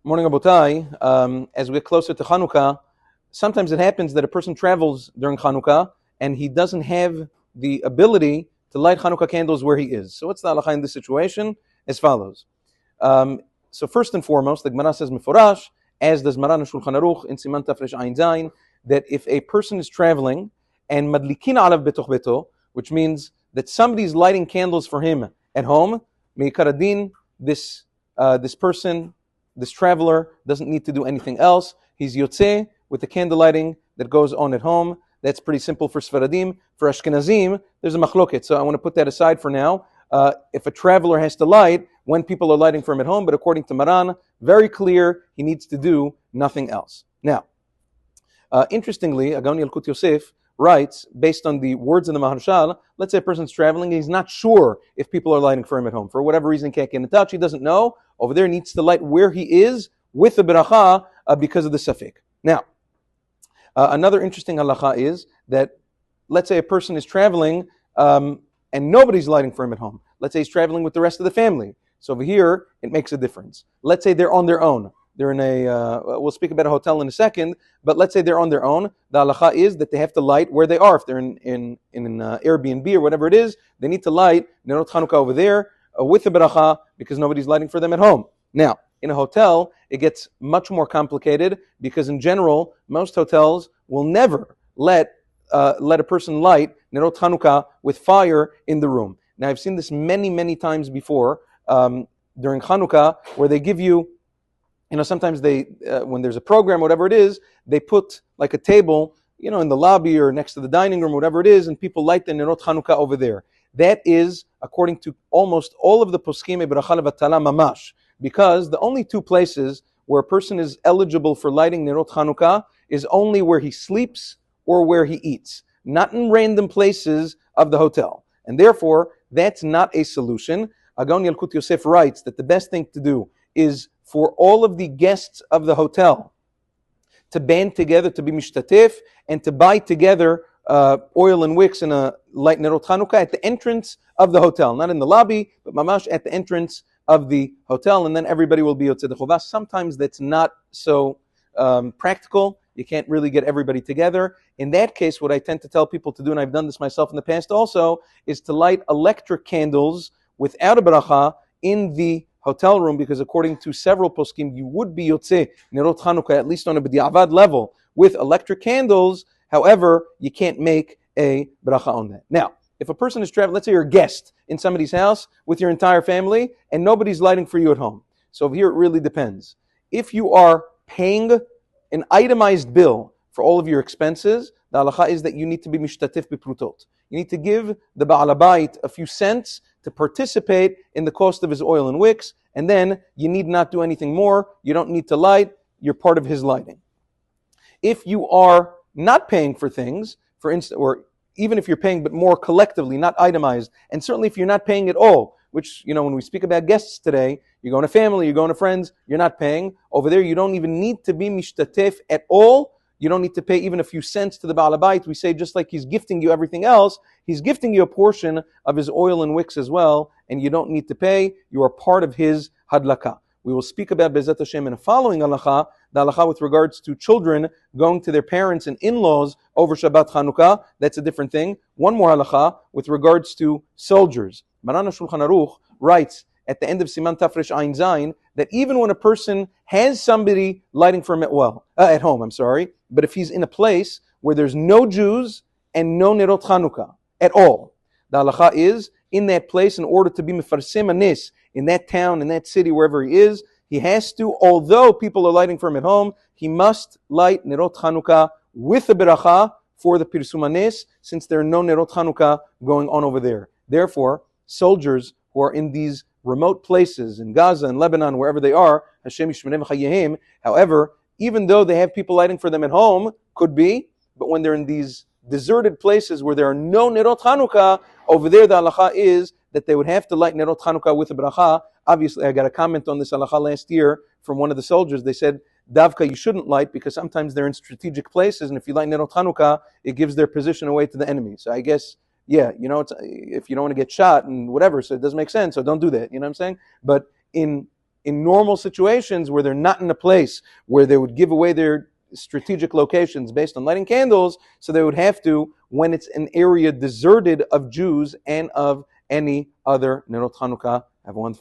Morning, Abotai. As we get closer to Chanuka, sometimes it happens that a person travels during Chanuka and he doesn't have the ability to light Chanuka candles where he is. So what's the halacha in this situation? As follows. So first and foremost, the Gemara says Meforash, as does Maran Shulchan Aruch in Siman Tafresh Ayin Zayin, that if a person is traveling and madlikin alav betoch beto, which means that somebody's lighting candles for him at home, meikar hadin, this person, this traveler doesn't need to do anything else. He's yotzeh with the candle lighting that goes on at home. That's pretty simple for Sfaradim. For Ashkenazim, there's a machloket. So I want to put that aside for now. If a traveler has to light when people are lighting for him at home, but according to Maran, very clear, he needs to do nothing else. Now, interestingly, Agoni Yalkut Yosef writes, based on the words in the Maharshal, let's say a person's traveling and he's not sure if people are lighting for him at home. For whatever reason, he can't get in touch, he doesn't know. Over there, needs to light where he is with the beracha because of the safek. Now, another interesting halacha is that, let's say a person is traveling and nobody's lighting for him at home. Let's say he's traveling with the rest of the family. So over here, it makes a difference. Let's say they're on their own. They're in we'll speak about a hotel in a second, but let's say they're on their own. The halacha is that they have to light where they are. If they're in an Airbnb or whatever it is, they need to light Nerot Chanukah over there with the beracha because nobody's lighting for them at home. Now, in a hotel, it gets much more complicated because in general, most hotels will never let a person light Nerot Chanukah with fire in the room. Now, I've seen this many, many times before during Chanukah where they give you, sometimes they, when there's a program, whatever it is, they put like a table, in the lobby or next to the dining room, whatever it is, and people light the Nerot Chanukah over there. That is, according to almost all of the poskim, beracha levatala mamash, because the only two places where a person is eligible for lighting Nerot Chanukah is only where he sleeps or where he eats, not in random places of the hotel. And therefore, that's not a solution. Agon Yalkut Yosef writes that the best thing to do is for all of the guests of the hotel to band together, to be mishtatif, and to buy together oil and wicks and a light Nerot Chanukah at the entrance of the hotel, not in the lobby, but mamash at the entrance of the hotel, and then everybody will be yotzei the chovah. Sometimes that's not so practical. You can't really get everybody together. In that case, what I tend to tell people to do, and I've done this myself in the past also, is to light electric candles without a beracha in the hotel room, because according to several poskim, you would be yotzei Nerot Chanukah, at least on a b'di'avad level, with electric candles. However, you can't make a bracha on that. Now, if a person is traveling, let's say you're a guest in somebody's house with your entire family, and nobody's lighting for you at home. So here it really depends. If you are paying an itemized bill for all of your expenses, the halacha is that you need to be mishtatif biprutot. You need to give the Ba'al Habayit a few cents to participate in the cost of his oil and wicks, and then you need not do anything more. You don't need to light. You're part of his lighting. If you are not paying for things, for instance, or even if you're paying but more collectively, not itemized, and certainly if you're not paying at all, which, when we speak about guests today, you're going to family, you're going to friends, you're not paying. Over there, you don't even need to be mishtatef at all. You don't need to pay even a few cents to the Ba'al Habayit. We say just like he's gifting you everything else, he's gifting you a portion of his oil and wicks as well, and you don't need to pay. You are part of his hadlaka. We will speak about Be'ezat Hashem in a following halacha, the halacha with regards to children going to their parents and in-laws over Shabbat Chanukah. That's a different thing. One more halacha with regards to soldiers. Maran Shulchan Aruch writes at the end of Siman Tafresh Ayin Zayin that even when a person has somebody lighting for him at home, but if he's in a place where there's no Jews and no Nerot Chanukah at all, the halacha is, in that place, in order to be mefarsem anis, in that town, in that city, wherever he is, he has to, although people are lighting for him at home, he must light Nerot Chanukah with the beracha for the pirsum anis, since there are no Nerot Chanukah going on over there. Therefore, soldiers who are in these remote places, in Gaza and Lebanon, wherever they are, Hashem yishmerem chayehim, however, even though they have people lighting for them at home, could be, but when they're in these deserted places where there are no Nerot Chanukah, over there the halacha is that they would have to light Nerot Chanukah with a bracha. Obviously, I got a comment on this halacha last year from one of the soldiers. They said, Davka, you shouldn't light because sometimes they're in strategic places, and if you light Nerot Chanukah, it gives their position away to the enemy. So I guess, if you don't want to get shot and whatever, so it doesn't make sense, so don't do that, you know what I'm saying? But in in normal situations where they're not in a place where they would give away their strategic locations based on lighting candles, so they would have to when it's an area deserted of Jews and of any other Nerot Chanukah. Have a wonderful